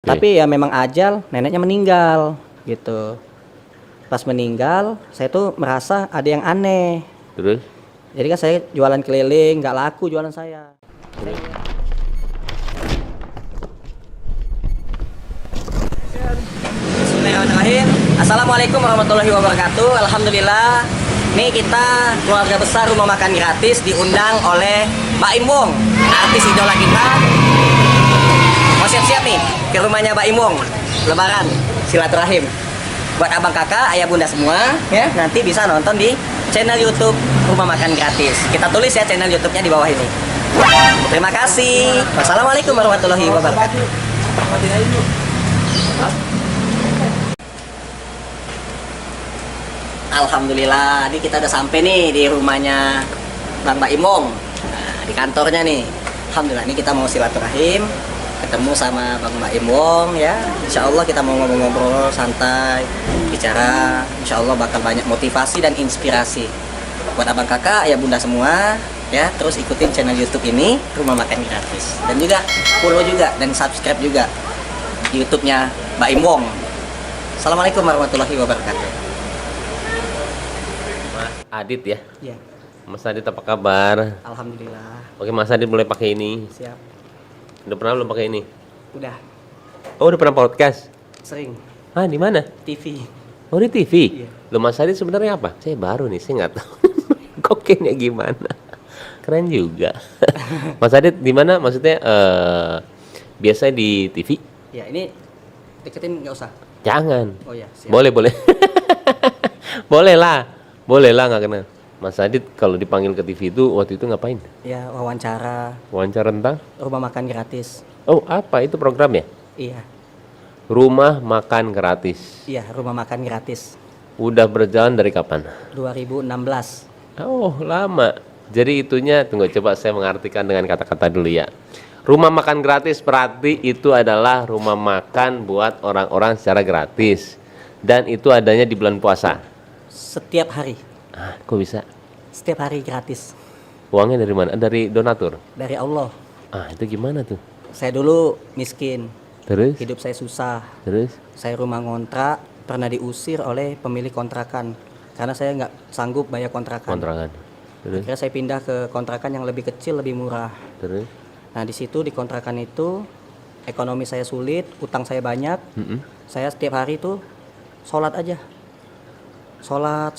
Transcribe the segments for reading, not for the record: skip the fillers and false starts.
Tapi ya memang ajal, neneknya meninggal gitu. Pas meninggal, saya tuh merasa ada yang aneh. Terus? Jadi kan saya jualan keliling, nggak laku jualan saya. Bismillahirrahmanirrahim. Assalamualaikum warahmatullahi wabarakatuh. Alhamdulillah. Nih kita keluarga besar rumah makan gratis diundang oleh Mbak Imung, artis idola kita. Mau siap-siap nih ke rumahnya Mbak Imung. Lebaran, silaturahim. Buat abang kakak, ayah bunda semua, ya nanti bisa nonton di channel YouTube Rumah Makan Gratis. Kita tulis ya channel YouTube-nya di bawah ini. Terima kasih. Wassalamualaikum warahmatullahi wabarakatuh. Alhamdulillah, ini kita udah sampai nih di rumahnya Bang Mbak Imong. Nah, di kantornya nih. Alhamdulillah, ini kita mau silaturahim, ketemu sama Bang Mbak Imong ya. Insya Allah kita mau ngobrol-ngobrol santai, bicara. Insya Allah bakal banyak motivasi dan inspirasi buat abang kakak, ayah bunda semua ya. Terus ikutin channel YouTube ini Rumah Makan Gratis, dan juga follow juga dan subscribe juga YouTube-nya Mbak Imong. Assalamualaikum warahmatullahi wabarakatuh. Adit ya? Ya, Mas Adit apa kabar? alhamdulillah. Oke, Mas Adit boleh pakai ini. Siap. Udah pernah belum pakai ini? Udah Oh, udah pernah podcast? sering Ah, di mana? TV. Oh, di TV. Iya. Lo Mas Adit sebenarnya apa? Saya baru nih, saya nggak tahu. Kokennya gimana? Keren juga. Mas Adit di mana? Maksudnya biasa di TV? Ya, ini deketin nggak usah. Jangan. Oh ya, siap. Boleh, boleh. Boleh lah. Boleh lah, nggak kena. Mas Adit kalau dipanggil ke TV itu waktu itu ngapain? Ya, wawancara Wawancara tentang? rumah makan gratis. Oh, apa itu programnya? Iya, Rumah makan gratis. iya, rumah makan gratis. Udah berjalan dari kapan? 2016. Oh, lama. Jadi itunya, tunggu coba saya mengartikan dengan kata-kata dulu ya. Rumah makan gratis berarti itu adalah rumah makan buat orang-orang secara gratis. Dan itu adanya di bulan puasa. Setiap hari. Ah, kok bisa? Setiap hari gratis. Uangnya dari mana? Dari donatur? Dari Allah. Ah, itu gimana tuh? Saya dulu miskin. Terus? Hidup saya susah. Terus? Saya rumah ngontrak, pernah diusir oleh pemilik kontrakan. Karena saya nggak sanggup bayar kontrakan. Kontrakan. Terus? Akhirnya saya pindah ke kontrakan yang lebih kecil, lebih murah. Terus? Nah, di situ di kontrakan itu ekonomi saya sulit, utang saya banyak. Saya setiap hari itu sholat aja. Sholat.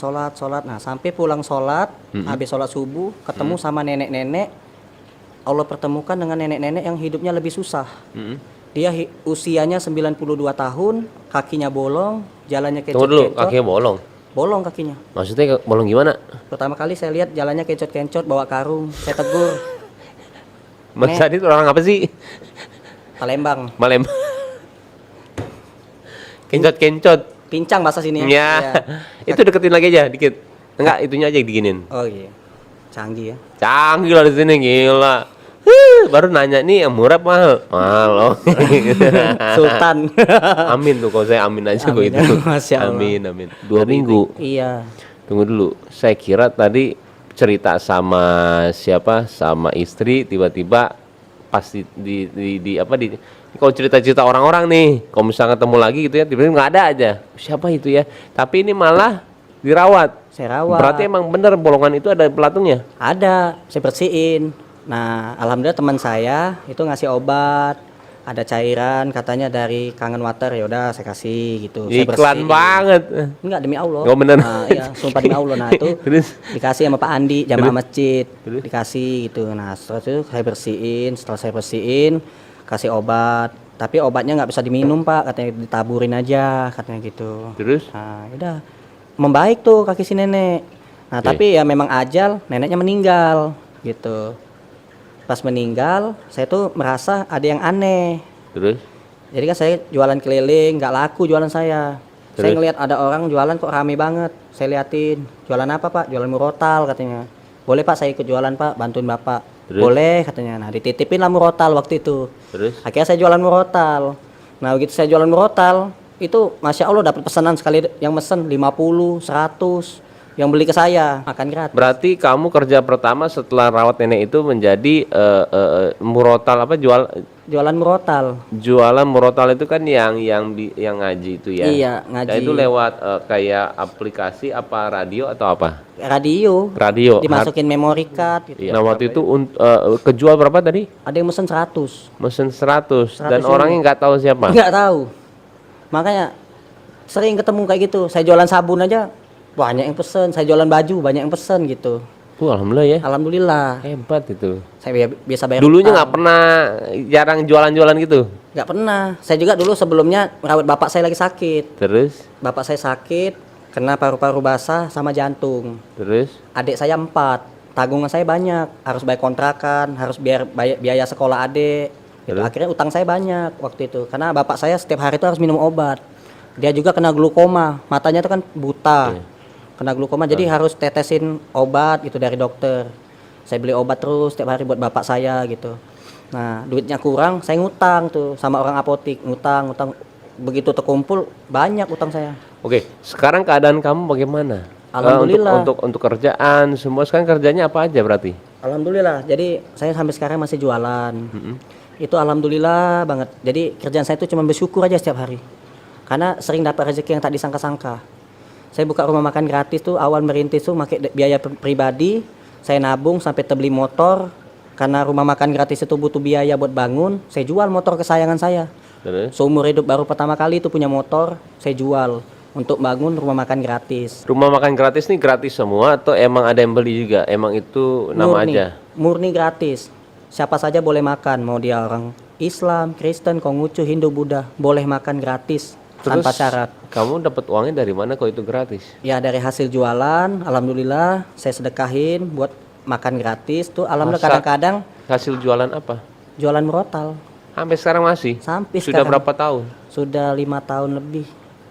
Nah, sampai pulang sholat, habis sholat subuh, ketemu sama nenek-nenek. Allah pertemukan dengan nenek-nenek yang hidupnya lebih susah. Dia usianya 92 tahun, kakinya bolong, jalannya Tunggu dulu, kencot-kencot. kakinya bolong. Bolong kakinya. Maksudnya bolong gimana? Pertama kali saya lihat jalannya kencot-kencot, bawa karung. Saya tegur, Mas Nek. Adit orang apa sih? Palembang. Malem. Kencot-kencot. Pincang bahasa sini Ya. Iya. Itu deketin lagi aja dikit. Enggak, itunya aja yang diginin. Oh iya. Canggih ya. Canggih lah di sini, gila. Baru nanya nih yang murah mahal. Mahal loh. Sultan. Amin tuh kalau saya amin aja kok Amin, itu. Masya Allah. Amin. 2 minggu. Iya. Tunggu dulu. Saya kira tadi cerita sama siapa? Sama istri, tiba-tiba pas kalau cerita-cerita orang-orang nih, kalau misalnya ketemu lagi gitu ya, tiba-tiba nggak ada aja. Siapa itu ya? Tapi ini malah dirawat. Saya rawat. Berarti emang bener bolongan itu ada pelatungnya? Ada, saya bersihin. Nah, alhamdulillah teman saya itu ngasih obat, ada cairan katanya dari Kangen Water, ya udah saya kasih gitu. Saya Iklan bersihin. banget. Enggak, demi Allah. Oh, bener. Nah, iya, sumpah demi Allah. Nah, itu Terus? dikasih sama Pak Andi, jamaah masjid. Terus? Dikasih gitu. Nah, setelah itu saya bersihin, kasih obat. Tapi obatnya nggak bisa diminum, Pak, katanya ditaburin aja, katanya gitu. Terus? Nah, udah membaik tuh kaki si nenek. Nah, Oke. tapi ya memang ajal, neneknya meninggal gitu. Pas meninggal, saya tuh merasa ada yang aneh. Terus? Jadi kan saya jualan keliling, nggak laku jualan saya. Saya Terus? ngelihat ada orang jualan kok rame banget. Saya liatin, jualan apa Pak? Jualan murotal katanya. Boleh Pak, saya ikut jualan Pak, bantuin Bapak. Terus? Boleh katanya. Nah, dititipin lah murotal waktu itu. Terus? Akhirnya saya jualan murotal. Nah, begitu saya jualan murotal, itu Masya Allah dapat pesanan sekali yang mesen 50, 100. Yang beli ke saya makan gratis. Berarti kamu kerja pertama setelah rawat nenek itu menjadi murotal apa Jualan murotal. jualan murotal itu kan yang ngaji itu ya. Iya, ngaji. Ya, itu lewat kayak aplikasi apa radio atau apa? Radio. Radio. Dimasukin memory card gitu. Nah, waktu itu kejual berapa tadi? Ada yang mesen 100. Mesen 100 dan 100 orangnya nggak tahu siapa. Nggak tahu. Makanya sering ketemu kayak gitu. Saya jualan sabun aja banyak yang pesen. Saya jualan baju banyak yang pesen gitu. Alhamdulillah ya. Alhamdulillah. Hebat itu. Saya biasa bayar. Dulunya utang. nggak pernah jarang jualan-jualan gitu. Nggak pernah. Saya juga dulu sebelumnya merawat bapak saya lagi sakit. Terus, Bapak saya sakit, kena paru-paru basah sama jantung. terus. Adik saya 4, tanggungan saya banyak. Harus bayar kontrakan, harus biaya sekolah adik. Gitu. Terus? Akhirnya utang saya banyak waktu itu. Karena bapak saya setiap hari itu harus minum obat. Dia juga kena glukoma, matanya itu kan buta. Iya. Kena glukoma, jadi harus tetesin obat gitu dari dokter. Saya beli obat terus setiap hari buat bapak saya gitu. Nah, duitnya kurang, saya ngutang tuh sama orang apotik, ngutang. Begitu terkumpul banyak utang saya. Oke, sekarang keadaan kamu bagaimana? Alhamdulillah. Untuk kerjaan semua sekarang kerjanya apa aja berarti? Alhamdulillah. Jadi saya sampai sekarang masih jualan. Itu alhamdulillah banget. Jadi kerjaan saya itu cuma bersyukur aja setiap hari. Karena sering dapat rezeki yang tak disangka-sangka. Saya buka rumah makan gratis tuh awal merintis tuh pakai biaya pribadi. Saya nabung sampai terbeli motor. Karena rumah makan gratis itu butuh biaya buat bangun. Saya jual motor kesayangan saya. Terus? Seumur hidup baru pertama kali itu punya motor. Saya jual untuk bangun rumah makan gratis. Rumah makan gratis nih gratis semua atau emang ada yang beli juga? Emang itu nama aja? Murni gratis. Siapa saja boleh makan. Mau dia orang Islam, Kristen, Konghucu, Hindu, Buddha. Boleh makan gratis. Terus Tanpa syarat. kamu dapat uangnya dari mana kalau itu gratis? Ya dari hasil jualan, alhamdulillah saya sedekahin buat makan gratis tuh. Alhamdulillah Masa? kadang-kadang Hasil jualan apa? jualan murotal. Sampai sekarang masih? Sampai Sudah sekarang. berapa tahun? Sudah 5 tahun lebih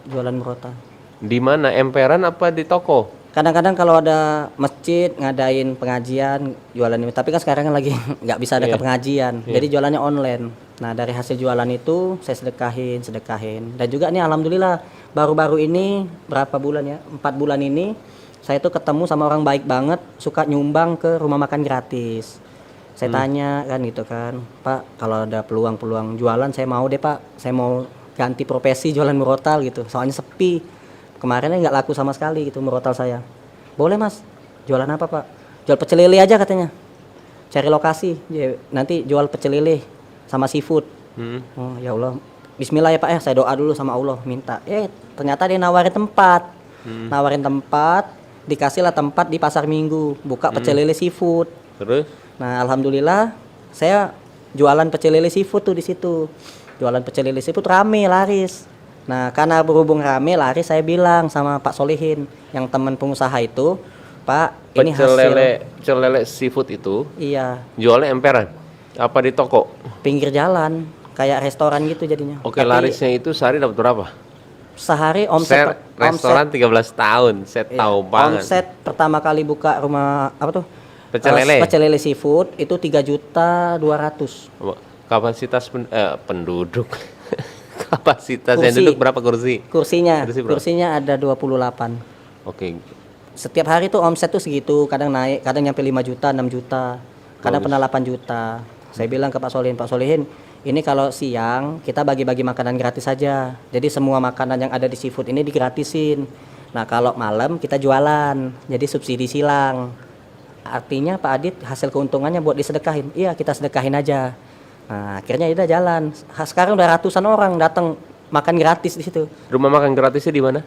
jualan murotal. Di mana? Emperan apa di toko? Kadang-kadang kalau ada masjid ngadain pengajian jualan ini, tapi kan sekarang kan lagi nggak bisa ada Iya. ke pengajian, Iya. jadi jualannya online. Nah dari hasil jualan itu saya sedekahin. Dan juga nih alhamdulillah baru-baru ini berapa bulan ya? 4 bulan ini saya tuh ketemu sama orang baik banget, suka nyumbang ke rumah makan gratis. Saya tanya kan gitu kan, Pak kalau ada peluang-peluang jualan saya mau deh Pak, saya mau ganti profesi jualan murotal gitu, soalnya sepi. Kemarinnya nggak laku sama sekali gitu murotal saya. Boleh Mas, jualan apa Pak? Jual pecel lele aja katanya. Cari lokasi, nanti jual pecel lele sama seafood. Oh ya Allah, Bismillah ya Pak ya, saya doa dulu sama Allah minta. Ternyata dia nawarin tempat, dikasihlah tempat di Pasar Minggu, buka pecel lele seafood. Terus? Nah alhamdulillah saya jualan pecel lele seafood tuh di situ. Jualan pecel lele seafood rame laris. Nah karena berhubung rame laris, saya bilang sama Pak Solihin yang teman pengusaha itu, Pak ini Pecel hasil. pecel lele seafood itu Iya, jualnya emperan? Apa di toko? pinggir jalan kayak restoran gitu jadinya. Oke, Tapi larisnya itu sehari dapat berapa? sehari omset Restoran 13 tahun, saya tahu banget. omset pertama kali buka rumah apa tuh? Pecel lele. Pecel lele seafood itu 3.200.000. Kapasitas penduduk. Kapasitas yang Kursi. duduk berapa kursi? Kursinya Kursi berapa? kursinya ada 28. Oke. Setiap hari tuh omset tuh segitu, kadang naik, kadang nyampe 5 juta, 6 juta, kadang Bagus. pernah 8 juta. Saya bilang ke Pak Solihin, ini kalau siang kita bagi-bagi makanan gratis saja. Jadi semua makanan yang ada di seafood ini digratisin. Nah kalau malam kita jualan, jadi subsidi silang. Artinya Pak Adit hasil keuntungannya buat disedekahin. Iya kita sedekahin aja. Nah akhirnya udah jalan. Sekarang udah ratusan orang datang makan gratis di situ. Rumah makan gratisnya di mana?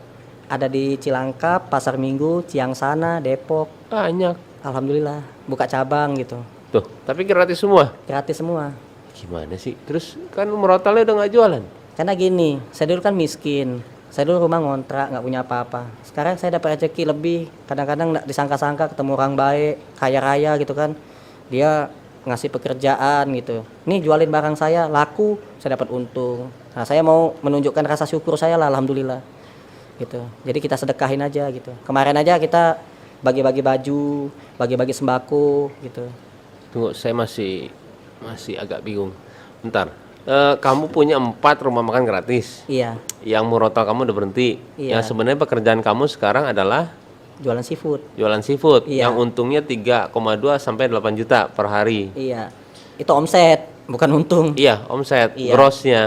Ada di Cilangkap, Pasar Minggu, Ciangsana, Depok. Banyak. Alhamdulillah buka cabang gitu. Tuh, tapi gratis semua. Gratis semua. Gimana sih? Terus kan murotalnya udah nggak jualan. Karena gini, saya dulu kan miskin. Saya dulu rumah ngontrak, nggak punya apa-apa. Sekarang saya dapat rezeki lebih. Kadang-kadang nggak disangka-sangka ketemu orang baik, kaya raya gitu kan. Dia ngasih pekerjaan gitu. Nih jualin barang saya, laku, saya dapat untung. Nah saya mau menunjukkan rasa syukur saya lah, alhamdulillah. Gitu. Jadi kita sedekahin aja gitu. Kemarin aja kita bagi-bagi baju, bagi-bagi sembako gitu. Tunggu, saya masih agak bingung. Bentar. Kamu punya 4 rumah makan gratis. Iya, Yang murotal kamu udah berhenti. Iya. Yang sebenarnya pekerjaan kamu sekarang adalah jualan seafood. Jualan seafood Iya. yang untungnya 3,2 sampai 8 juta per hari. Iya. Itu omset, bukan untung. Iya, omset Iya. grossnya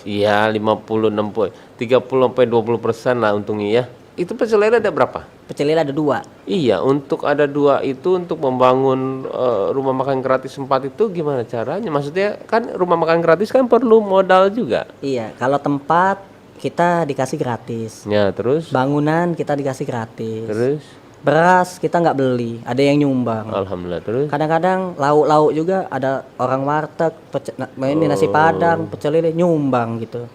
iya 50 60 30 sampai 20% lah untungnya ya. Itu pecel lele ada berapa? Pecel lele ada 2. Iya, untuk ada 2 itu untuk membangun rumah makan gratis 4 itu gimana caranya? Maksudnya kan rumah makan gratis kan perlu modal juga. Iya, kalau tempat kita dikasih gratis. Ya, terus Bangunan kita dikasih gratis. terus Beras kita nggak beli, ada yang nyumbang. alhamdulillah terus. Kadang-kadang lauk-lauk juga ada orang warteg, ini nasi padang, pecel lele nyumbang gitu.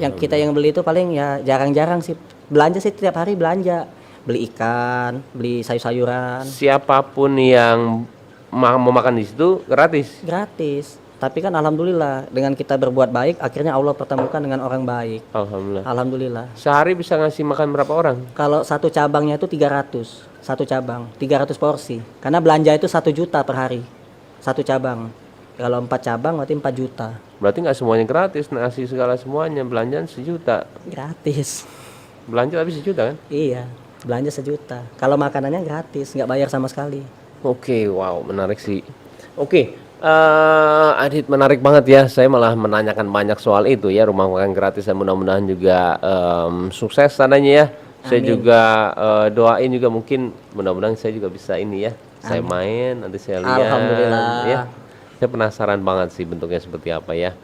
Yang kita yang beli itu paling ya jarang-jarang sih. Belanja sih tiap hari belanja. Beli ikan, beli sayur-sayuran, Siapapun yang mau makan di situ gratis. gratis. Tapi kan alhamdulillah dengan kita berbuat baik akhirnya Allah pertemukan dengan orang baik. Alhamdulillah. Alhamdulillah. Sehari bisa ngasih makan berapa orang? Kalau satu cabangnya itu 300. Satu cabang 300 porsi. Karena belanja itu 1 juta per hari. Satu cabang. Kalau 4 cabang berarti 4 juta. Berarti nggak semuanya gratis, ngasih segala semuanya, belanjaan 1 juta. Gratis. Belanja tapi 1 juta kan? Iya, belanja 1 juta. Kalau makanannya gratis, nggak bayar sama sekali. Oke, wow, menarik sih. Oke, Adit, menarik banget ya. Saya malah menanyakan banyak soal itu ya, rumah makan gratis, dan mudah-mudahan juga sukses tandanya ya. Saya juga doain juga mungkin mudah-mudahan saya juga bisa ini ya. Saya main, nanti saya lihat. Alhamdulillah. Ya. Saya penasaran banget sih bentuknya seperti apa ya.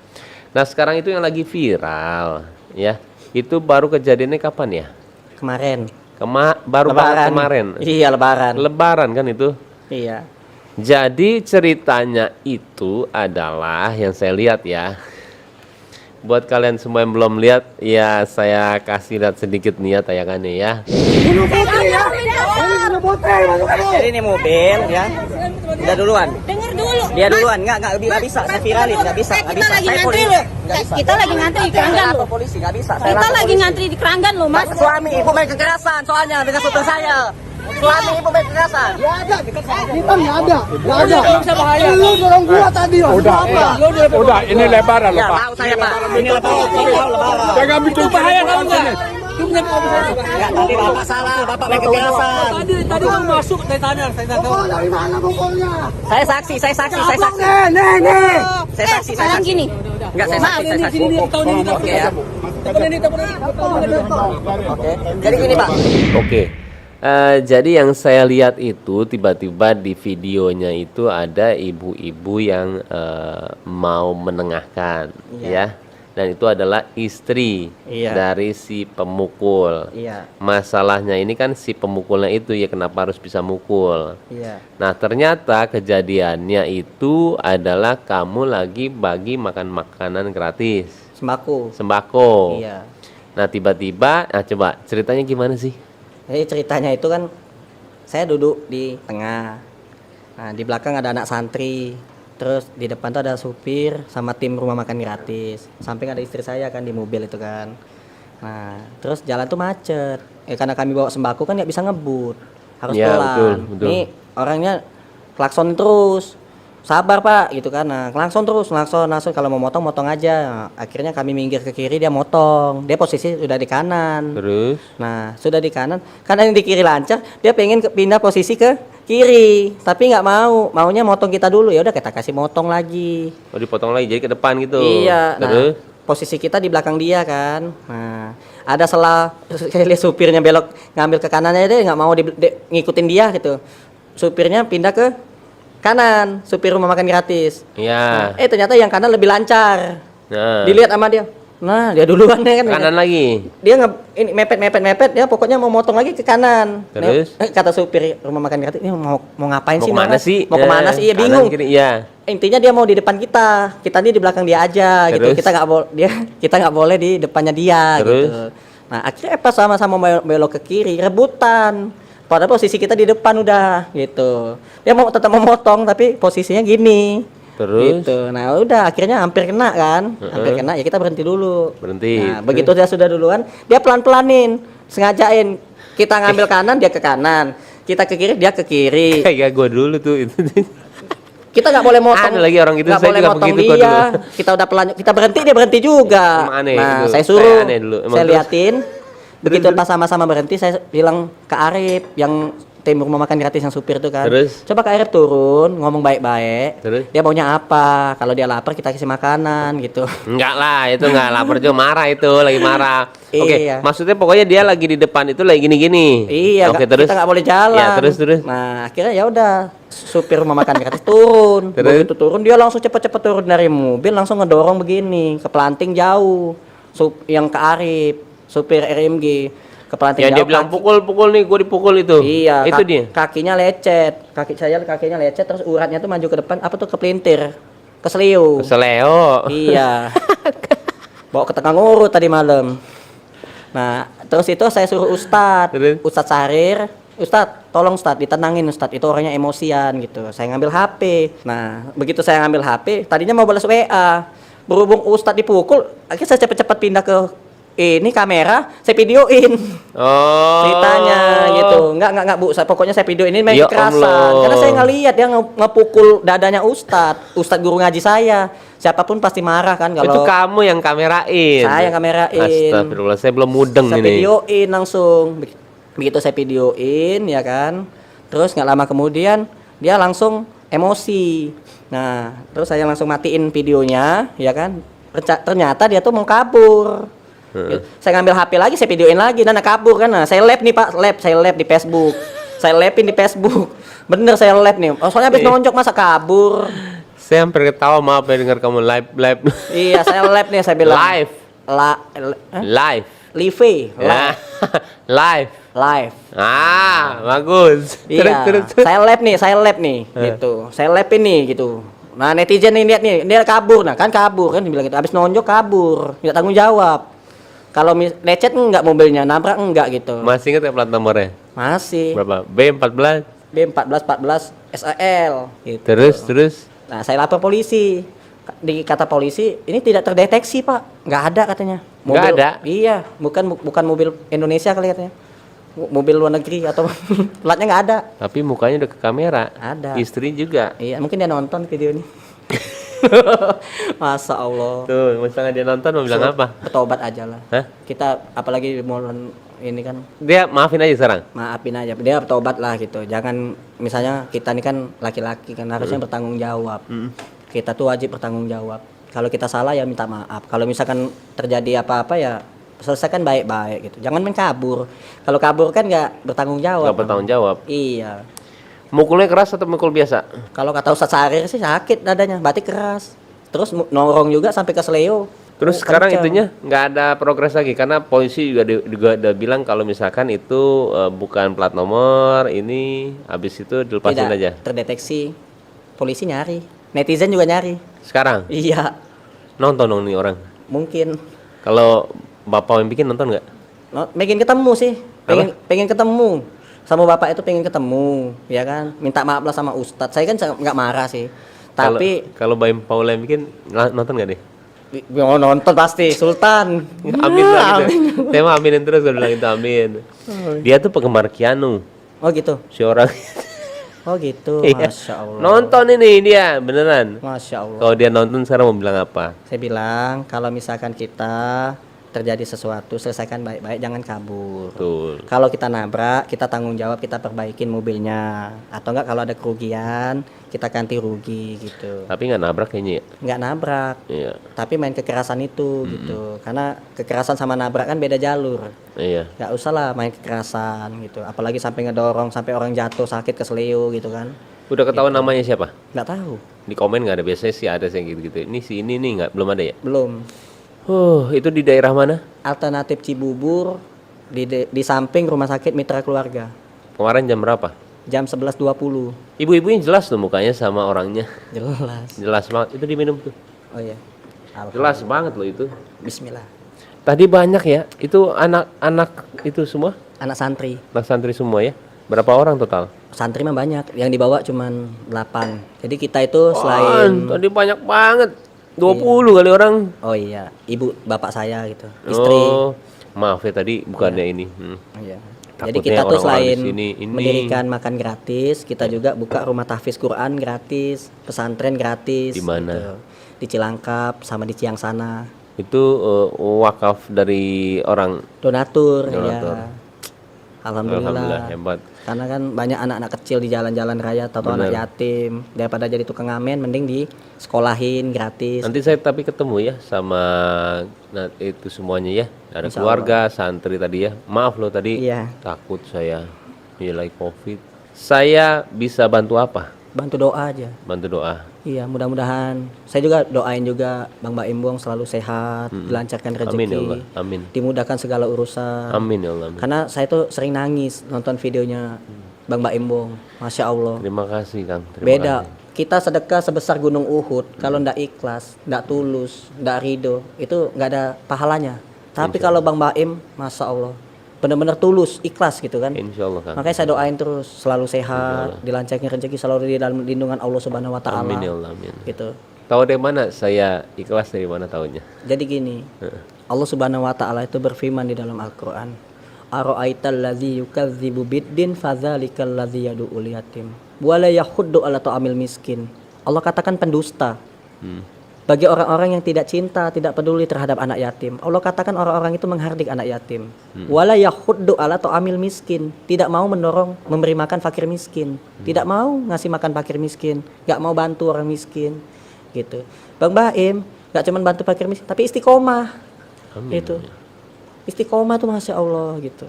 Nah, sekarang itu yang lagi viral ya. Itu baru kejadiannya kapan ya? Kemarin. Baru banget kemarin. Iya, lebaran. Lebaran kan itu? Iya. Jadi ceritanya itu adalah yang saya lihat ya. Buat kalian semua yang belum lihat, ya saya kasih lihat sedikit nih ya tayangannya ya. Jadi ini mobil ya. Udah duluan. Dengar dulu. Dia duluan, nggak bisa. Saya viralin, nggak bisa. Kita lagi Saya ngantri polisi. loh. Nggak bisa. Kita lagi ngantri di keranggan Saya loh. lapor polisi, nggak bisa. Saya Kita lapor lagi polisi. ngantri di keranggan loh, Mas. Suami ibu main kekerasan soalnya dengan supir saya. Suami ibu main kekerasan. Lu dorong gua tadi ya. Udah, ini lebaran Ya, loh, Pak. tahu saya Pak. Ini lebaran. Tahu lebaran. Jangan bikin bahaya tahu enggak? Enggak, tadi Bapak salah. Bapak main kekerasan. Tadi bang masuk dari sana, saya tahu. Dari mana pokoknya? Saya saksi. Saya saksi. Nih. Saya saksi. Sekarang gini. Enggak, saya saksi. Saya saksi. Oke ya. Oke. Jadi gini Pak. Oke. Jadi yang saya lihat itu tiba-tiba di videonya itu ada ibu-ibu yang mau menengahkan ya. Dan itu adalah istri Iya. dari si pemukul. Iya. Masalahnya ini kan si pemukulnya itu ya kenapa harus bisa mukul. Iya. Nah ternyata kejadiannya itu adalah kamu lagi bagi makan makanan gratis, Sembako. sembako. Iya. Nah tiba-tiba, nah coba ceritanya gimana sih? Jadi ceritanya itu kan saya duduk di tengah. Nah, di belakang ada anak santri. Terus di depan tuh ada supir sama tim rumah makan gratis. Samping ada istri saya kan di mobil itu kan. Nah, terus jalan tuh macet. Karena kami bawa sembako kan nggak bisa ngebut. Harus Iya, pelan. betul. Nih orangnya klakson terus. Sabar Pak gitu kan. Nah, klakson terus, klakson kalau mau motong aja. Nah, akhirnya kami minggir ke kiri, dia motong. Dia posisi udah di kanan. Terus? Nah, sudah di kanan, karena yang di kiri lancar, dia pengen pindah posisi ke kiri, tapi nggak mau, maunya motong kita dulu. Ya udah kita kasih motong lagi. Oh dipotong lagi jadi ke depan gitu. Iya. Terus? Nah, posisi kita di belakang dia kan. Nah, ada selah saya lihat supirnya belok ngambil ke kanannya, dia nggak mau ngikutin dia gitu. Supirnya pindah ke kanan, supir rumah makan gratis. Iya. Ternyata yang kanan lebih lancar. Nah, Dilihat sama dia. Nah, dia duluan ya kan. kanan lagi. Dia ini mepet dia pokoknya mau motong lagi ke kanan. Terus? Kata supir rumah makan gratis, ini mau ngapain Mau sih? kemana Mas? sih? Mau kemana sih? Iya Kanan, bingung. kiri, iya. Intinya dia mau di depan kita ini di belakang dia aja gitu. Terus? Kita nggak boleh di depannya dia Terus? gitu. Nah akhirnya pas sama-sama belok ke kiri rebutan. Padahal posisi kita di depan udah gitu. Dia mau tetap memotong tapi posisinya gini. Terus? Gitu. Nah udah akhirnya hampir kena kan. Hampir kena ya kita berhenti dulu. Berhenti. Nah, begitu dia sudah duluan, dia pelan-pelanin, sengajain kita ngambil kanan dia ke kanan, kita ke kiri dia ke kiri. Kayak gue dulu tuh itu. Kita nggak boleh motong. Ada lagi orang gitu, nggak saya boleh juga motong begitu kok dia. dulu. Kita udah pelan, kita berhenti dia berhenti juga. Emang aneh Nah gitu. saya suruh, Saya aneh dulu. Emang saya terus? liatin, Begitu pas sama-sama berhenti, saya bilang ke Arif yang tim rumah makan gratis yang supir tuh kan. Terus? Coba Kak Arif turun, ngomong baik-baik. Terus? Dia maunya apa? Kalau dia lapar kita kasih makanan gitu. Enggak lah, itu enggak lapar juga, marah itu, lagi marah. Oke, Iya. maksudnya pokoknya dia lagi di depan itu lagi gini-gini. Iya, Oke, kita nggak boleh jalan. Ya, terus. Nah, akhirnya ya udah supir rumah makan gratis turun. Terus? Begitu turun dia langsung cepet-cepet turun dari mobil, langsung ngedorong begini ke pelanting jauh. Yang ke Arif, supir RMG ke pelanting Yang jauh. dia bilang pukul nih, gue dipukul itu. Iya, Itu dia. Kakinya lecet. Kakinya lecet terus uratnya tuh maju ke depan, apa tuh kepelintir. Keselio. Keseleo. Iya. Bawa ke tengah ngurut tadi malam. Nah, terus itu saya suruh Terus? Ustadz Sarir, Ustadz, tolong Ustadz, ditenangin Ustadz, itu orangnya emosian gitu. Saya ngambil HP. Nah, begitu saya ngambil HP, tadinya mau balas WA. Berhubung Ustadz dipukul, akhirnya saya cepet-cepet pindah ke ini kamera, saya videoin Oh. ceritanya gitu. Enggak Bu, pokoknya saya videoin ini main Ya kekerasan. Allah. Karena saya ngelihat dia ngepukul dadanya Ustadz guru ngaji saya. Siapapun pasti marah kan Itu kalau kamu yang kamerain. saya yang kamerain. Astagfirullah, saya belum mudeng Saya ini. videoin langsung. Begitu saya videoin ya kan. Terus nggak lama kemudian dia langsung emosi. Nah, terus saya langsung matiin videonya ya kan. Ternyata dia tuh mau kabur. Saya ngambil HP lagi, saya videoin lagi, nah kabur kan. Nah, saya lab nih Pak, saya lab di Facebook. Saya lapin di Facebook. Bener saya lab nih. Oh, soalnya habis nonjok masa kabur. Saya hampir ketawa, maaf ya dengar kamu live. Iya, saya lab nih, saya bilang. Live. Live. Live. Ya. Live. Live. Ah, bagus. Iya, Terus. saya lab nih, gitu. Saya lapin nih, gitu. Nah, netizen nih lihat nih, dia kabur. Nah, kan kabur kan dibilang gitu. Habis nonjok kabur, tidak tanggung jawab. Kalau lecet enggak mobilnya, nabrak enggak gitu. Masih ingat ya plat nomornya? Masih. Berapa? B14. B14 SAL gitu. Terus. Nah, saya lapor polisi. Kata polisi, ini tidak terdeteksi, Pak. Nggak ada katanya. Nggak ada? Iya, bukan mobil Indonesia kali katanya. Mobil luar negeri atau platnya nggak ada. Tapi mukanya udah ke kamera. Ada. Istri juga. Iya, mungkin dia nonton video ini. Masa Allah. Tuh, misalnya dia nonton mau bilang apa? Bertobat aja lah. Hah? Kita apalagi mau ini kan, Dia maafin aja sekarang. maafin aja. Dia bertobat lah gitu. Jangan misalnya kita ini kan laki-laki kan harusnya bertanggung jawab. Kita tuh wajib bertanggung jawab. Kalau kita salah ya minta maaf. Kalau misalkan terjadi apa-apa ya selesaikan baik-baik gitu. Jangan main kabur. Kalau kabur kan nggak bertanggung jawab. Gak bertanggung jawab. Iya. Mukulnya keras atau mukul biasa? Kalau kata Ustadz Sarir sih sakit dadanya, berarti keras. Terus nongkrong juga sampai ke seleo. Terus sekarang itunya nggak ada progres lagi karena polisi juga udah bilang kalau misalkan itu bukan plat nomor, ini habis itu dilepasin tidak aja. terdeteksi. Polisi nyari, netizen juga nyari. Sekarang Iya, nonton dong nih orang. mungkin. Kalau bapak yang bikin nonton nggak? Pengen ketemu sih, pengen ketemu sama bapak itu, pengen ketemu, ya kan? Minta maaf lah sama Ustadz. Saya kan nggak marah sih, tapi kalau Baim Paula yang bikin nonton nggak deh? mau nonton pasti Sultan. Amin lah gitu. Saya mau aminin terus, gue bilang itu amin. Dia tuh penggemar Keanu, Oh gitu, si orang. oh gitu. Iya. Masya Allah. Nonton ini dia beneran. Masya Allah. Kalau dia nonton sekarang mau bilang apa? Saya bilang kalau misalkan kita terjadi sesuatu, selesaikan baik-baik, jangan kabur. Betul. Kalau kita nabrak, kita tanggung jawab, kita perbaikin mobilnya. Atau enggak kalau ada kerugian, kita ganti rugi gitu. Tapi nggak nabrak kayaknya ya. Nggak nabrak, Iya. tapi main kekerasan itu gitu. Karena kekerasan sama nabrak kan beda jalur. Iya. Nggak usah lah main kekerasan gitu. Apalagi sampai ngedorong, sampai orang jatuh sakit keseleo gitu kan. Udah ketahuan namanya siapa? Nggak tahu, Di komen nggak ada, biasanya sih ada yang gitu-gitu. Ini si ini nih nggak, belum ada ya? belum. Itu di daerah mana? Alternatif Cibubur di samping Rumah Sakit Mitra Keluarga. Kemarin jam berapa? Jam 11.20. Ibu-ibunya jelas tuh mukanya sama orangnya. Jelas. Jelas banget. Itu diminum tuh. Oh iya. Jelas banget loh itu. Bismillah. Tadi banyak ya. Itu anak-anak itu semua? Anak santri. Anak santri semua ya? Berapa orang total? Santri mah banyak. Yang dibawa cuman 8. Jadi kita itu selain Tadi banyak banget. 20 kali orang. oh iya, ibu bapak saya gitu. Istri. Oh, maaf ya tadi bukannya ini. Iya. Takutnya Jadi kita tuh orang-orang selain di sini ini- mendirikan makan gratis, kita juga buka rumah tahfiz Quran gratis, pesantren gratis. Di mana? gitu. Di Cilangkap sama di Ciangsana. Itu wakaf dari orang. Donatur, Donatur. ya. Alhamdulillah. Hebat. Karena kan banyak anak-anak kecil di jalan-jalan raya atau anak Bener. yatim, daripada jadi tukang ngamen mending disekolahin gratis. Nanti saya tapi ketemu ya sama itu semuanya ya. Ada Insya keluarga, santri tadi ya. Maaf loh tadi Iya. takut saya nilai COVID. Saya bisa bantu apa? Bantu doa aja. Bantu doa. Iya, mudah-mudahan. Saya juga doain juga Bang Mbak Imbong selalu sehat, dilancarkan rezeki, Amin ya Allah. Amin. dimudahkan segala urusan. Amin ya Allah. Amin. Karena saya tuh sering nangis nonton videonya Bang Mbak Imbong. Masya Allah. Terima kasih Kang. Terima Beda. kasih. Kita sedekah sebesar gunung Uhud, kalau ndak ikhlas, ndak tulus, ndak ridho, itu nggak ada pahalanya. Tapi kalau Bang Baim, Masya Allah, benar-benar tulus, ikhlas gitu kan. Insya Allah Kang. Makanya saya doain terus selalu sehat, dilancarkan rezeki, selalu di dalam lindungan Allah Subhanahu Wa Taala. Amin ya Allah. Amin. Gitu. Tahu dari mana saya ikhlas, dari mana tahunya? Jadi gini, Allah Subhanahu Wa Taala itu berfirman di dalam Al-Quran, Ara'aital ladzi yukadzibu biddin fadzalikal ladzi yad'ul yatim wa la yahuddu ala ta'amil miskin. Allah katakan pendusta. Bagi orang-orang yang tidak cinta, tidak peduli terhadap anak yatim. Allah katakan orang-orang itu menghardik anak yatim. Wa la yahuddu ala ta'amil miskin. Tidak mau mendorong memberi makan fakir miskin. Tidak mau ngasih makan fakir miskin, enggak mau bantu orang miskin. Gitu. Bang Baim enggak cuma bantu fakir miskin, tapi istiqomah. Amin. Itu. Istiqomah tuh Masya Allah gitu.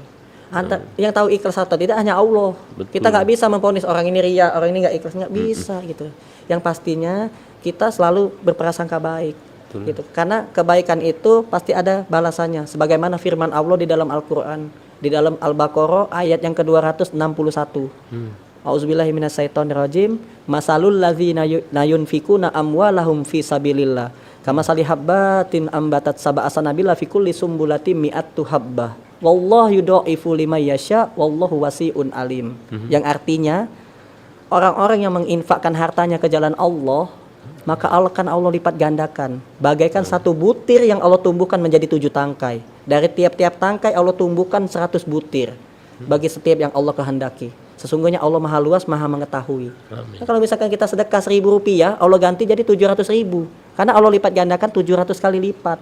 Yang tahu ikhlas atau tidak hanya Allah. Betul. Kita nggak bisa memvonis orang ini ria, orang ini nggak ikhlas, nggak bisa gitu. Yang pastinya kita selalu berprasangka baik. Gitu. Karena kebaikan itu pasti ada balasannya. Sebagaimana firman Allah di dalam Al-Quran, di dalam Al-Baqarah ayat yang ke-261. Auzubillahi minasyaitonirrajim. Masalul ladzina yunfikuna amwalahum fi sabilillah kama salihabbatin ambatat sab'a sanabila fi kulli sumbulatin mi'atu habbah. Wallahu yudha'ifu liman yasha wallahu wasi'un alim. Yang artinya orang-orang yang menginfakkan hartanya ke jalan Allah, maka Allah lipat gandakan bagaikan satu butir yang Allah tumbuhkan menjadi 7 tangkai. Dari tiap-tiap tangkai Allah tumbuhkan 100 butir bagi setiap yang Allah kehendaki. Sesungguhnya Allah maha luas, maha mengetahui. Nah, kalau misalkan kita sedekah 1.000 rupiah, Allah ganti jadi 700.000. Karena Allah lipat gandakan 700 kali lipat.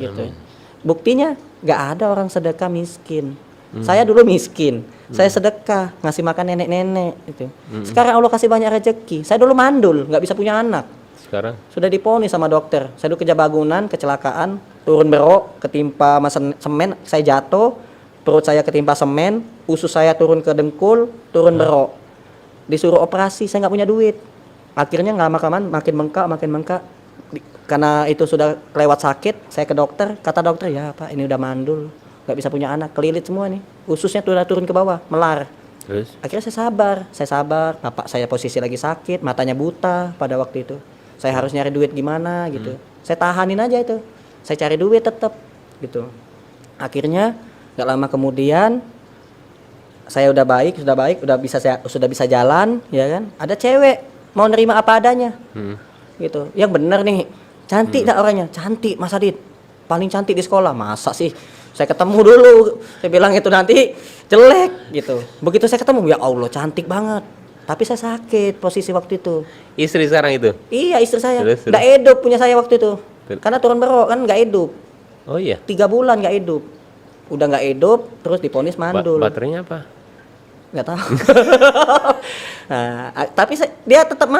Gitu. Buktinya nggak ada orang sedekah miskin. Saya dulu miskin, saya sedekah ngasih makan nenek-nenek. Gitu. Sekarang Allah kasih banyak rezeki. Saya dulu mandul, nggak bisa punya anak. Sekarang Sudah diponis sama dokter. Saya dulu kerja bangunan, kecelakaan, turun berok, ketimpa semen, saya jatuh, perut saya ketimpa semen, usus saya turun ke dengkul, turun berok. Disuruh operasi, saya nggak punya duit. Akhirnya nggak makin bengkak. Karena itu sudah lewat sakit, saya ke dokter. Kata dokter, ya Pak, ini udah mandul, nggak bisa punya anak, kelilit semua nih. Ususnya sudah turun ke bawah, melar. terus Akhirnya saya sabar. Bapak saya posisi lagi sakit, matanya buta pada waktu itu. Saya harus nyari duit gimana gitu. Saya tahanin aja itu. Saya cari duit tetap gitu. Akhirnya nggak lama kemudian saya udah baik, sudah bisa jalan, ya kan? Ada cewek mau nerima apa adanya. Gitu. Yang bener nih. Cantik dah orangnya, cantik Mas Adit. Paling cantik di sekolah. Masa sih? Saya ketemu dulu. Saya bilang itu nanti jelek gitu. Begitu saya ketemu, ya Allah cantik banget. Tapi saya sakit posisi waktu itu. istri sekarang itu. Iya, istri saya. Terus? Nggak hidup punya saya waktu itu. Terus? Karena turun berok kan nggak hidup. Oh iya. 3 bulan nggak hidup. Udah nggak hidup, terus diponis mandul. Baterainya apa? Nggak tahu. Nah, tapi dia tetap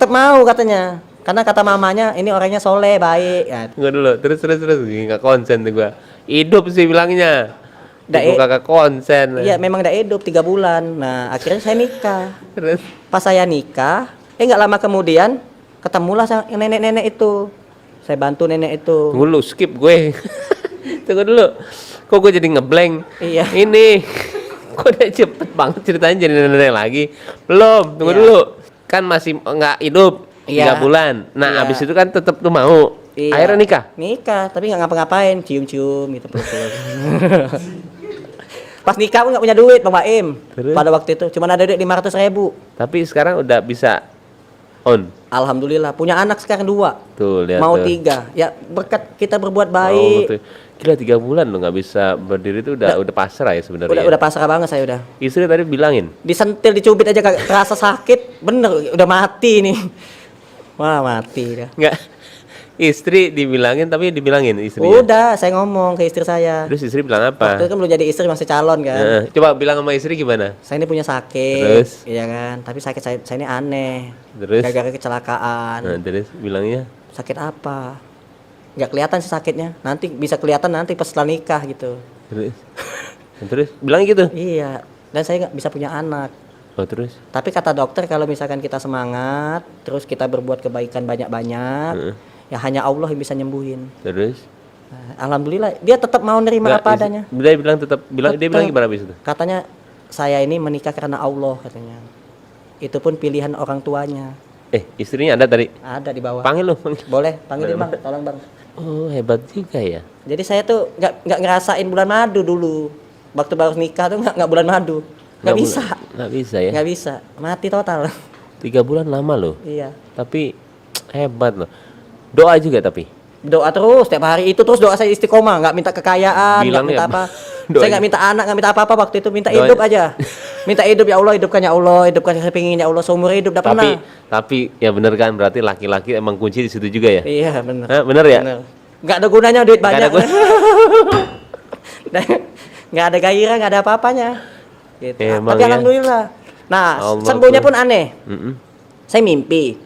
mau katanya. Karena kata mamanya ini orangnya soleh, baik. Ya, Tunggu dulu, terus nggak konsen tuh gua. Hidup sih bilangnya. Nggak Ibu kakak konsen. iya, memang nggak hidup 3 bulan. Nah, akhirnya saya nikah. Terus Pas saya nikah, nggak lama kemudian ketemulah nenek-nenek itu. Saya bantu nenek itu. tunggu dulu, skip gue. Tunggu dulu. Kok gue jadi ngeblank? Iya. Ini. Kok udah cepet banget ceritanya jadi nenek lagi? Belum, tunggu Iya. dulu. Kan masih nggak hidup 3 Iya. bulan. Nah, Iya. abis itu kan tetap tuh mau. Iya. Akhirnya nikah. Nikah, tapi nggak ngapa-ngapain, cium-cium gitu peluk-peluk. Pas nikah pun nggak punya duit, Bang Baim. Terus? Pada waktu itu, cuma ada duit 500.000. Tapi sekarang udah bisa on. Alhamdulillah, punya anak sekarang 2. Tuh, lihat Mau tuh. 3. Ya berkat kita berbuat Oh, baik. betul. Gila 3 bulan lo nggak bisa berdiri tuh udah pasrah ya sebenarnya. Udah pasrah banget saya udah. Istri tadi bilangin. Disentil, dicubit aja kagak terasa sakit. Bener, udah mati nih. Wah, mati dah. Nggak Istri dibilangin tapi dibilangin istrinya. Udah, saya ngomong ke istri saya. Terus istri bilang Waktu apa? itu kan belum jadi istri, masih calon kan. Coba bilang sama istri gimana? Saya ini punya sakit, Terus? iya kan. Tapi sakit saya ini aneh. Terus? Gara-gara kecelakaan. Terus bilangnya Sakit apa? Nggak kelihatan sih sakitnya. Nanti bisa kelihatan nanti pas setelah nikah gitu. terus terus bilang gitu. Iya. Dan saya nggak bisa punya anak. Oh terus? Tapi kata dokter kalau misalkan kita semangat, terus kita berbuat kebaikan banyak-banyak, ya hanya Allah yang bisa nyembuhin. Terus? Nah, alhamdulillah dia tetap mau nerima apa adanya. Dia bilang tetap bilang dia bilang gimana habis itu? Katanya saya ini menikah karena Allah katanya. Itu pun pilihan orang tuanya. Istrinya ada tadi. Ada di bawah. Panggil lu. Panggil. Boleh, panggilin Bang, tolong Bang. Oh hebat juga ya. Jadi saya tuh nggak ngerasain bulan madu dulu. Waktu baru nikah tuh nggak bulan madu. Nggak bisa. Nggak bisa ya. Nggak bisa. Mati total. 3 bulan lama loh. Iya. Tapi hebat loh. Doa juga tapi. Doa terus setiap hari itu, terus doa saya istiqomah, nggak minta kekayaan, nggak Bilang minta ya, apa. doanya. Saya nggak minta anak, nggak minta apa-apa waktu itu, minta Doanya. hidup aja. Minta hidup, ya Allah, hidupkan ya Allah, hidupkan saya pengen ya Allah seumur hidup, udah pernah. Tapi ya bener kan, berarti laki-laki emang kunci di situ juga ya. Iya benar. Bener ya. Bener. Nggak ada gunanya duit Nggak banyak. ada Nggak ada gairah, nggak ada apa-apanya. Gitu. Emang Tapi ya. alhamdulillah. Nah, Allah sembuhnya tuh. pun aneh. Mm-mm. Saya mimpi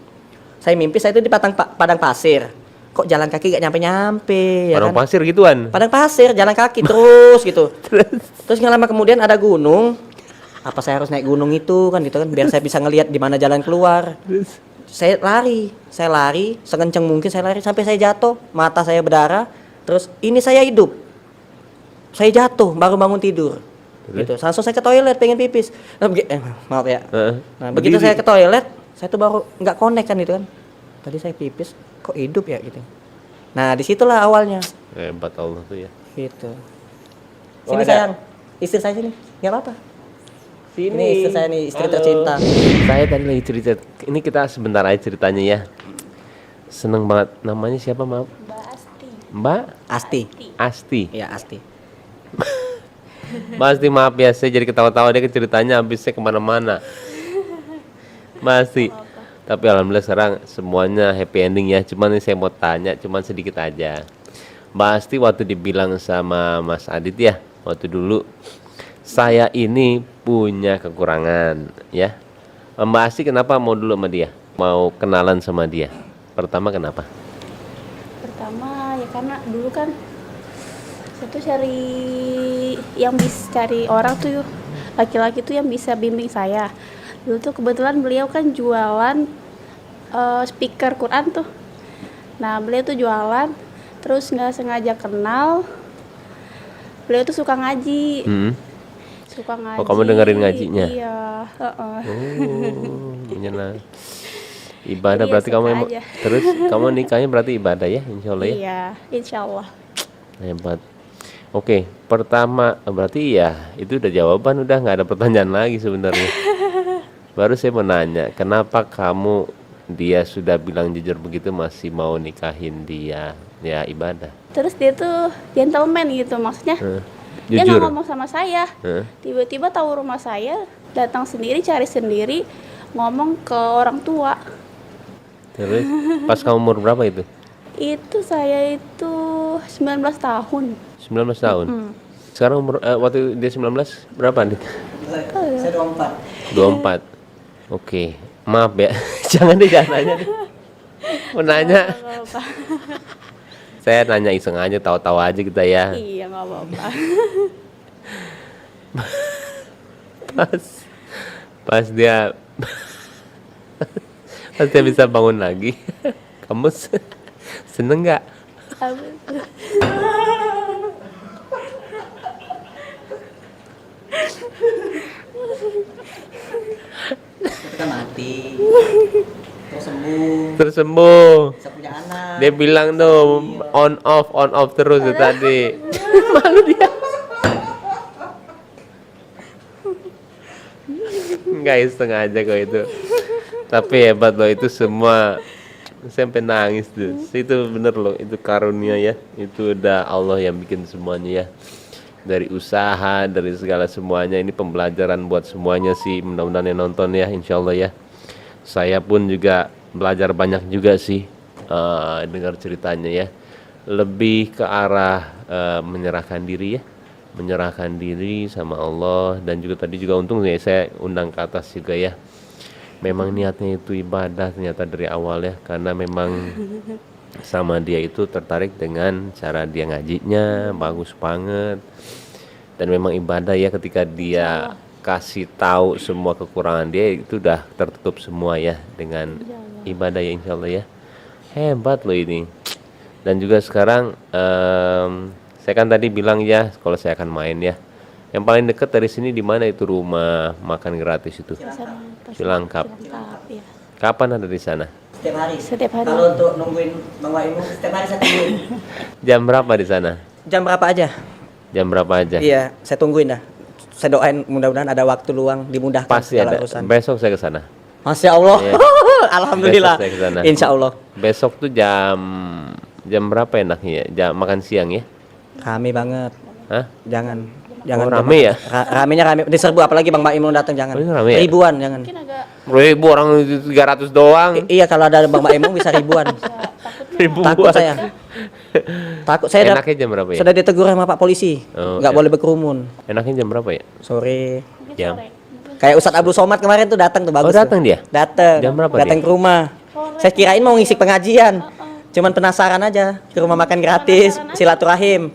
saya itu di padang pasir. Kok jalan kaki gak nyampe-nyampe ya Padang kan? pasir gituan. Padang pasir, jalan kaki terus gitu. Terus nggak lama kemudian ada gunung. Apa saya harus naik gunung itu kan gitu kan biar saya bisa ngelihat di mana jalan keluar. Saya lari sekencang mungkin saya lari sampai saya jatuh, mata saya berdarah. Terus ini saya hidup. Saya jatuh baru bangun tidur. Gitu. Langsung saya ke toilet pengen pipis. Maaf ya. Nah, begitu saya ke toilet, saya tuh baru nggak connect kan itu kan. Tadi saya pipis, kok hidup ya gitu. Nah, disitulah awalnya. Hebat Allah tuh ya. Gitu. Oh, Sini ada. sayang, istri saya sini, nggak apa-apa. Sini. Ini istri saya nih, istri Halo. tercinta. Saya tadi lagi cerita. Ini kita sebentar aja ceritanya ya. Seneng banget. Namanya siapa maaf? Mbak Asti. Asti. Iya Asti. Mbak Asti maaf ya, saya jadi ketawa-tawa dia ceritanya habisnya kemana-mana. Mbak Asti. Tapi alhamdulillah sekarang semuanya happy ending ya. Cuman ini saya mau tanya, cuman sedikit aja. Mbak Asti waktu dibilang sama Mas Adit ya, waktu dulu saya ini punya kekurangan ya. Mbak Asti kenapa mau dulu sama dia? Mau kenalan sama dia? Pertama kenapa? Pertama ya karena dulu kan saya tuh cari orang tuh laki-laki tuh yang bisa bimbing saya. Dulu tuh kebetulan beliau kan jualan speaker Quran tuh. Nah beliau tuh jualan, terus nggak sengaja kenal. Beliau tuh suka ngaji. Suka ngaji. Oh, kamu dengerin ngajinya? Iya. Oh, iyalah. Ibadah Jadi ya berarti kamu suka aja. terus kamu nikahnya berarti ibadah ya, insya Allah ya. Iya, insya Allah. Hebat. Oke, pertama berarti ya itu udah jawaban, udah nggak ada pertanyaan lagi sebenarnya. Baru saya mau nanya, kenapa kamu dia sudah bilang jujur begitu masih mau nikahin dia? Ya ibadah. Terus dia tuh gentleman gitu, maksudnya dia nggak Jujur. ngomong sama saya. Tiba-tiba tahu rumah saya, datang sendiri, cari sendiri, ngomong ke orang tua. Terus pas kamu umur berapa itu? Itu saya itu 19 tahun. 19 tahun. Sekarang umur waktu dia 19 berapa nih? Saya 24. 24. Oke, maaf ya. Jangan nanya deh. Mau nanya. Apa-apa. Saya nanya iseng aja, tahu-tahu aja kita ya. Iya, nggak apa-apa. Pas dia pas dia bisa bangun lagi. Kamu seneng nggak? Kita mati. Terus sembuh. Terus sembuh. Bisa punya anak. Dia bilang tuh on off terus tuh tadi. Malu dia. Enggak iseng aja kok itu. Tapi hebat loh itu semua. Sampai nangis tuh. Itu bener loh, itu karunia ya. Itu udah Allah yang bikin semuanya ya. Dari usaha, dari segala semuanya. Ini pembelajaran buat semuanya sih. Mudah-mudahan yang nonton ya, insya Allah ya. Saya pun juga belajar banyak juga sih. dengar ceritanya ya. Lebih ke arah menyerahkan diri ya, menyerahkan diri sama Allah. Dan juga tadi juga untung ya saya undang ke atas juga ya. Memang niatnya itu ibadah ternyata dari awal ya, karena memang sama dia itu tertarik dengan cara dia ngajinya bagus banget. Dan memang ibadah ya, ketika dia kasih tahu semua kekurangan dia itu udah tertutup semua ya dengan ibadah ya, insya Allah ya. Hebat loh ini. Dan juga sekarang saya kan tadi bilang ya kalau saya akan main ya. Yang paling dekat dari sini di mana itu rumah makan gratis itu? Cilangkap. Ya. Kapan ada di sana? Setiap hari. Setiap hari. Kalau untuk nungguin Bang Waimu, setiap hari saya tungguin. Jam berapa di sana? Jam berapa aja? Jam berapa aja? Iya, saya tungguin dah. Saya doain mudah-mudahan ada waktu luang, dimudahkan Pasti segala ada. urusan. Besok saya ke sana. Masya Allah. Iya. Alhamdulillah. Besok saya ke sana. Insya Allah. Besok tuh jam berapa enaknya ya? Jam makan siang ya? Rame banget. Hah? Jangan Oh, rame ya? Ramenya rame. Diserbu apalagi Bang Baim mau datang jangan. Oh, ini rame ya? Ribuan jangan. Mungkin agak 1000 orang 300 doang. Iya kalau ada Bang Baim bisa ribuan. Ribuan. Takut saya. Takut saya Enaknya jam berapa ya? sudah ditegur sama Pak Polisi. Oh, Nggak iya. boleh berkerumun. Enaknya jam berapa ya? Sore. mungkin Jam. sore. Kayak Ustadz Abdul Somad kemarin tuh datang tuh bagus. datang tuh. dia? Datang. Jam berapa Datang dia? ke rumah. Saya kirain mau ngisi pengajian. Cuman penasaran aja ke rumah makan gratis, silaturahim.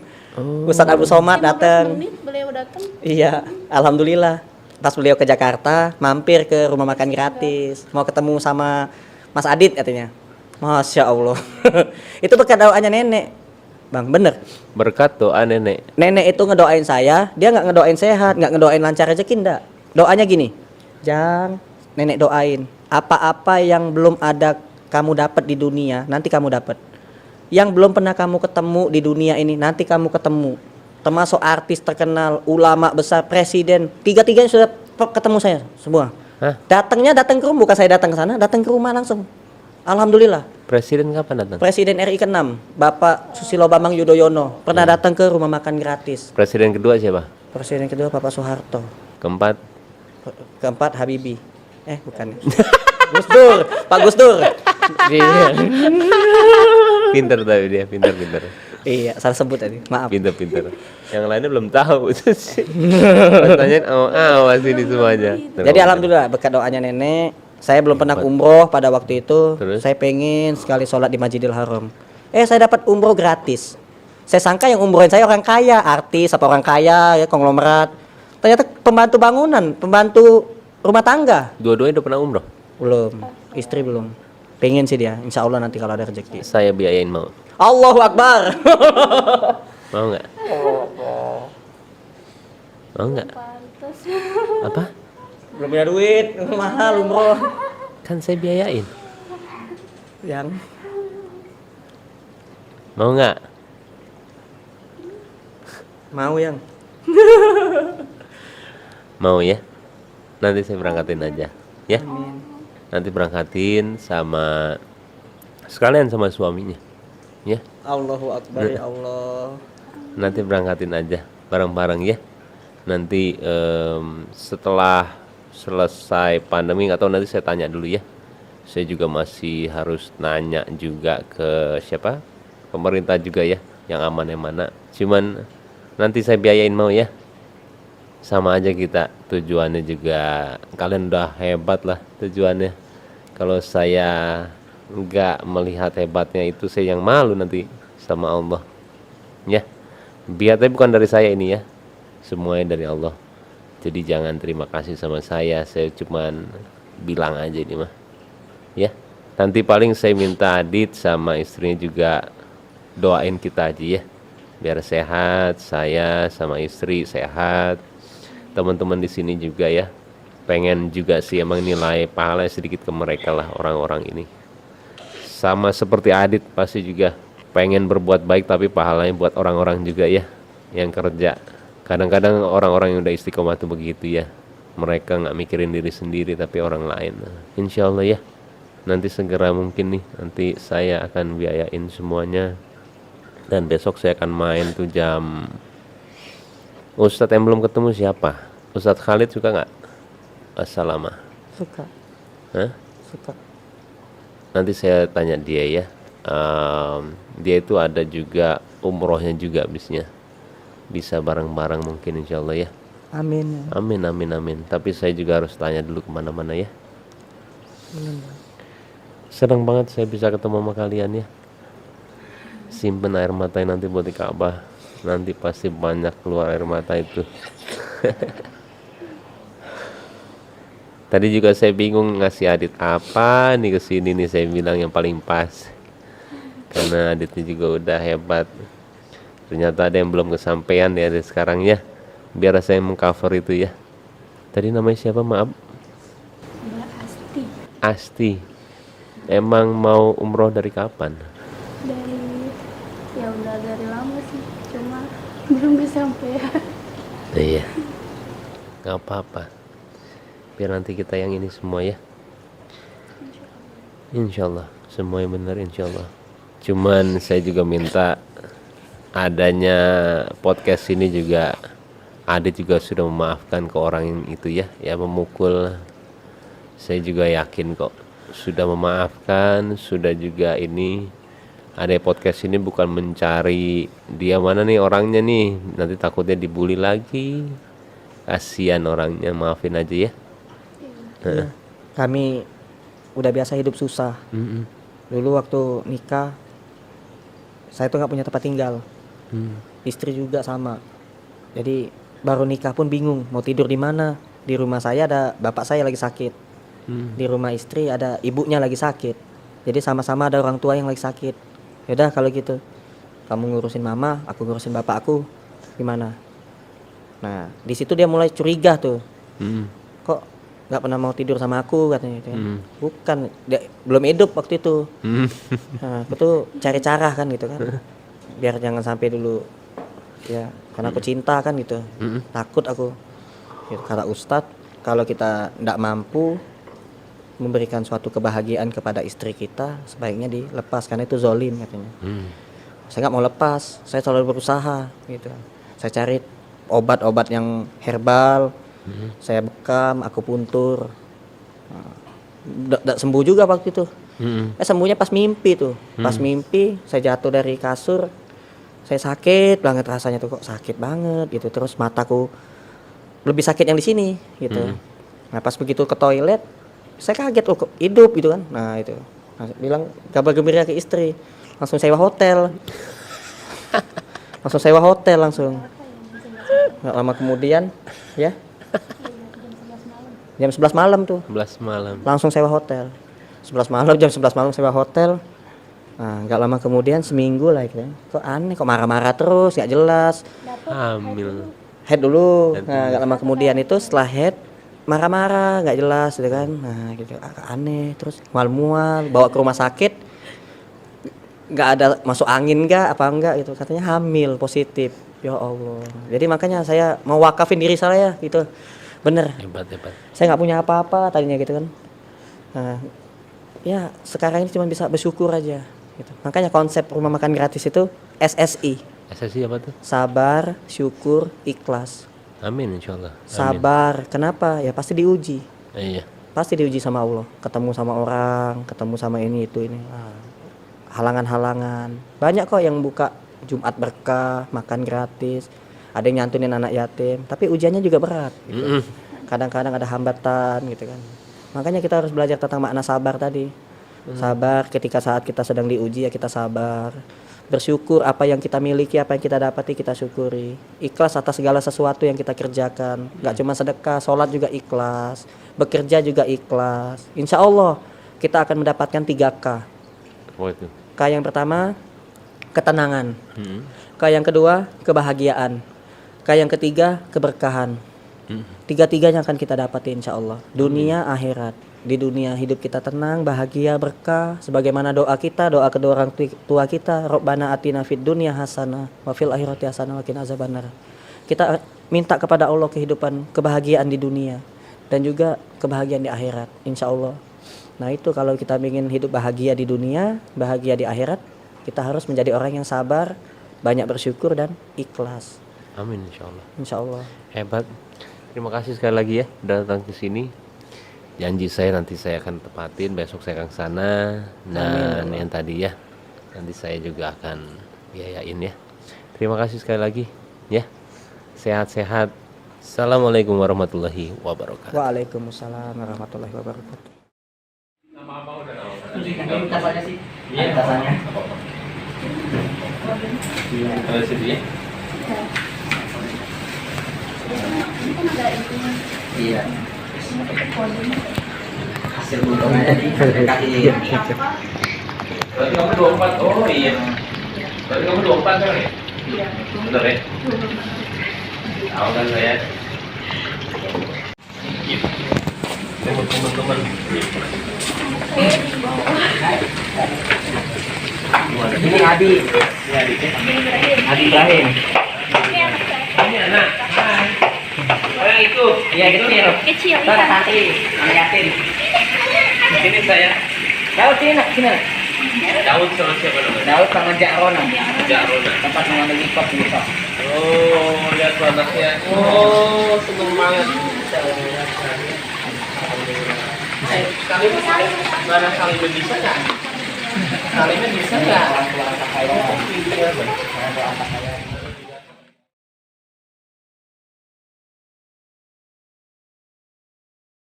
Ustadz Abdul Somad 15 datang. menit beliau datang. Iya, alhamdulillah. Pas beliau ke Jakarta, mampir ke rumah makan gratis. Mau ketemu sama Mas Adit katanya. Masya Allah. Itu berkat doanya nenek. Bang, bener. Berkat doa nenek. Nenek itu ngedoain saya, dia nggak ngedoain sehat, nggak ngedoain lancar rezeki, enggak. Doanya gini, Jang, nenek doain. Apa-apa yang belum ada kamu dapat di dunia, nanti kamu dapat. Yang belum pernah kamu ketemu di dunia ini, nanti kamu ketemu. Termasuk artis terkenal, ulama besar, presiden, tiga-tiganya sudah ketemu saya semua. Hah? Datang ke rumah, bukan saya datang ke sana, datang ke rumah langsung. Alhamdulillah. Presiden kapan datang? Presiden RI ke-6, Bapak Susilo Bambang Yudhoyono, pernah datang ke rumah makan gratis. Presiden kedua siapa? Presiden kedua Bapak Soeharto. Keempat? Keempat Habibie. Bukan. Gus Dur, Pak Gus Dur. Iya. Pinter tapi dia, pinter. Iya, salah sebut tadi. Maaf. Pinter. Yang lainnya belum tahu. Pertanyaan awas ini semuanya. Jadi alhamdulillah berkat doanya nenek, saya belum pernah umroh pada waktu itu. Terus? Saya pengen sekali sholat di Masjidil Haram. Saya dapat umroh gratis. Saya sangka yang umrohin saya orang kaya, artis apa orang kaya ya, konglomerat. Ternyata pembantu bangunan, pembantu rumah tangga. Dua-duanya udah pernah umroh? Belum, istri belum. Pengen sih dia, insya Allah nanti kalau ada rezeki. Saya biayain mau. Allahu Akbar. Mau nggak? Mau nggak? Pantes. Apa? Belum punya duit, mahal umroh. Kan saya biayain. Yang Mau nggak? mau yang Mau ya? Nanti saya berangkatin aja. Ya? Nanti berangkatin sama sekalian sama suaminya. Ya? Allahu Akbar ya Allah. Nanti berangkatin aja bareng-bareng ya. Nanti setelah selesai pandemi, nggak tahu, nanti saya tanya dulu ya. Saya juga masih harus nanya juga ke siapa, pemerintah juga ya, yang aman yang mana. Cuman nanti saya biayain mau ya. Sama aja kita, tujuannya juga kalian udah hebat lah tujuannya. Kalau saya nggak melihat hebatnya itu, saya yang malu nanti sama Allah ya. Biarnya bukan dari saya ini ya, semuanya dari Allah. Jadi jangan terima kasih sama saya cuman bilang aja ini mah ya. Nanti paling saya minta Adit sama istrinya juga doain kita aja ya, biar sehat, saya sama istri sehat. Teman-teman di sini juga ya, pengen juga sih emang nilai pahala sedikit ke mereka lah, orang-orang ini. Sama seperti Adit pasti juga pengen berbuat baik, tapi pahalanya buat orang-orang juga ya yang kerja. Kadang-kadang orang-orang yang udah istiqomah tuh begitu ya, mereka nggak mikirin diri sendiri tapi orang lain. Insya Allah ya, nanti segera mungkin nih, nanti saya akan biayain semuanya. Dan besok saya akan main tuh jam, Ustadz yang belum ketemu siapa? Ustadz Khalid suka nggak? Assalamualaikum. Suka. Hah? Suka. Nanti saya tanya dia ya. dia itu ada juga umrohnya juga bisnya. Bisa bareng-bareng mungkin insya Allah ya. Amin. Amin, amin, amin. Tapi saya juga harus tanya dulu kemana-mana ya. Senang banget saya bisa ketemu sama kalian ya. Simpen air mata nanti buat di Ka'bah. Nanti pasti banyak keluar air mata itu. Tadi juga saya bingung ngasih Adit apa nih kesini nih, saya bilang yang paling pas. Karena Aditnya juga udah hebat. Ternyata ada yang belum kesampaian ya dari sekarang ya. Biar saya mengcover itu ya. Tadi namanya siapa, maaf? Mbak Asti. Asti. Emang mau umroh dari kapan? Ya udah dari lama sih, cuma belum kesampaian. Iya. Gak apa-apa. Biar nanti kita yang ini semua ya. Insya Allah. Semua yang benar insya Allah. Cuman saya juga minta adanya podcast ini juga, Adit juga sudah memaafkan ke orang yang itu ya, yang memukul. Saya juga yakin kok sudah memaafkan, sudah juga ini. Ada podcast ini bukan mencari dia mana nih orangnya nih, nanti takutnya dibully lagi. Kasihan orangnya, maafin aja ya. Iya. Kami udah biasa hidup susah. Dulu waktu nikah, saya tuh nggak punya tempat tinggal. Istri juga sama. Jadi baru nikah pun bingung mau tidur di mana. Di rumah saya ada bapak saya lagi sakit. Di rumah istri ada ibunya lagi sakit. Jadi sama-sama ada orang tua yang lagi sakit. Yaudah kalau gitu, kamu ngurusin mama, aku ngurusin bapak aku, gimana? Nah di situ dia mulai curiga tuh. Kok nggak pernah mau tidur sama aku katanya gitu kan. Bukan, dia belum hidup waktu itu. Nah, aku tuh cari cara kan gitu kan. Biar jangan sampai dulu ya, karena aku cinta kan gitu. Takut aku gitu. Kata Ustadz, kalau kita tidak mampu memberikan suatu kebahagiaan kepada istri kita, sebaiknya dilepas karena itu zolim katanya. Saya nggak mau lepas, saya selalu berusaha gitu. Saya cari obat-obat yang herbal, saya bekam, aku puntur. Tidak sembuh juga waktu itu. Sembuhnya pas mimpi tuh. Pas mimpi saya jatuh dari kasur, saya sakit banget rasanya tuh, kok sakit banget gitu. Terus mataku lebih sakit yang di sini gitu. Nah pas begitu ke toilet, saya kaget, oh kok hidup gitu kan. Nah itu, nah, bilang kabar gembira ke istri, langsung sewa hotel. langsung. Nggak lama kemudian, ya. Jam 11 malam tuh. 11 malam. Langsung sewa hotel. 11 malam, jam 11 malam sewa hotel. Nah, nggak lama kemudian seminggu lah gitu. Kok aneh, kok marah-marah terus, nggak jelas. Hamil. Head dulu. Nah, nggak lama kemudian itu setelah head marah-marah, nggak jelas gitu kan. Nah, gitu aneh, terus mual-mual, bawa ke rumah sakit. Nggak ada masuk angin nggak, apa enggak gitu. Katanya hamil, positif. Ya Allah. Jadi makanya saya mau wakafin diri saya gitu. Bener. Hebat. Saya nggak punya apa-apa tadinya gitu kan. Nah, ya sekarang ini cuma bisa bersyukur aja gitu. Makanya konsep rumah makan gratis itu SSI. SSI apa tuh? Sabar, syukur, ikhlas. Amin insyaallah. Sabar, kenapa? Ya pasti diuji. Iya. Pasti diuji sama Allah. Ketemu sama orang, ketemu sama ini itu ini. Halangan-halangan. Banyak kok yang buka Jumat berkah, makan gratis. Ada yang nyantunin anak yatim, tapi ujiannya juga berat gitu. Kadang-kadang ada hambatan gitu kan. Makanya kita harus belajar tentang makna sabar tadi. Sabar ketika saat kita sedang diuji, ya kita sabar. Bersyukur apa yang kita miliki, apa yang kita dapati kita syukuri. Ikhlas atas segala sesuatu yang kita kerjakan. Gak cuma sedekah, sholat juga ikhlas. Bekerja juga ikhlas. Insya Allah kita akan mendapatkan 3K. Oh itu. K yang pertama, ketenangan. K yang kedua, kebahagiaan. K yang ketiga, keberkahan. Tiga-tiganya akan kita dapati insya Allah. Dunia, akhirat. Di dunia hidup kita tenang, bahagia, berkah. Sebagaimana doa kita, doa kedua orang tua kita. Rabbana atina fid dunya hasanah wa fil akhirati hasanah wa qina azabannar. Kita minta kepada Allah kehidupan, kebahagiaan di dunia. Dan juga kebahagiaan di akhirat, insya Allah. Nah itu kalau kita ingin hidup bahagia di dunia, bahagia di akhirat, kita harus menjadi orang yang sabar, banyak bersyukur dan ikhlas. Amin insyaallah. Insyaallah. Hebat. Terima kasih sekali lagi ya udah datang ke sini. Janji saya nanti saya akan tepatin, besok saya akan ke sana. Dan yang tadi ya Nanti saya juga akan biayain ya. Terima kasih sekali lagi ya. Sehat-sehat. Assalamualaikum warahmatullahi wabarakatuh. Waalaikumsalam warahmatullahi wabarakatuh. Kalau sedih. Iya. Hasil buntongannya dikasih. Berarti kamu 24. Oh iya. Berarti kamu 24 kan ya? Iya. Benar ya? Tahu kan saya. Teman-teman. Ini Adi. Ini adiknya. Adi Ibrahim. Ini anak. Hai. Oh yang itu. Iya kecil. Kecil, Kita kasih anak yatim. Sini saya. Daud sini nak, sini nak. Daud sama siapa namanya? Daud sama Jarona. Jarona. Tempat mengambil hip-hop di Hip-hop. Oh, lihat tuh anaknya. Oh, seneng banget. Mana Salimnya bisa nggak? Salimnya bisa nggak? Orang tua angkat saya. Orang tua angkat saya.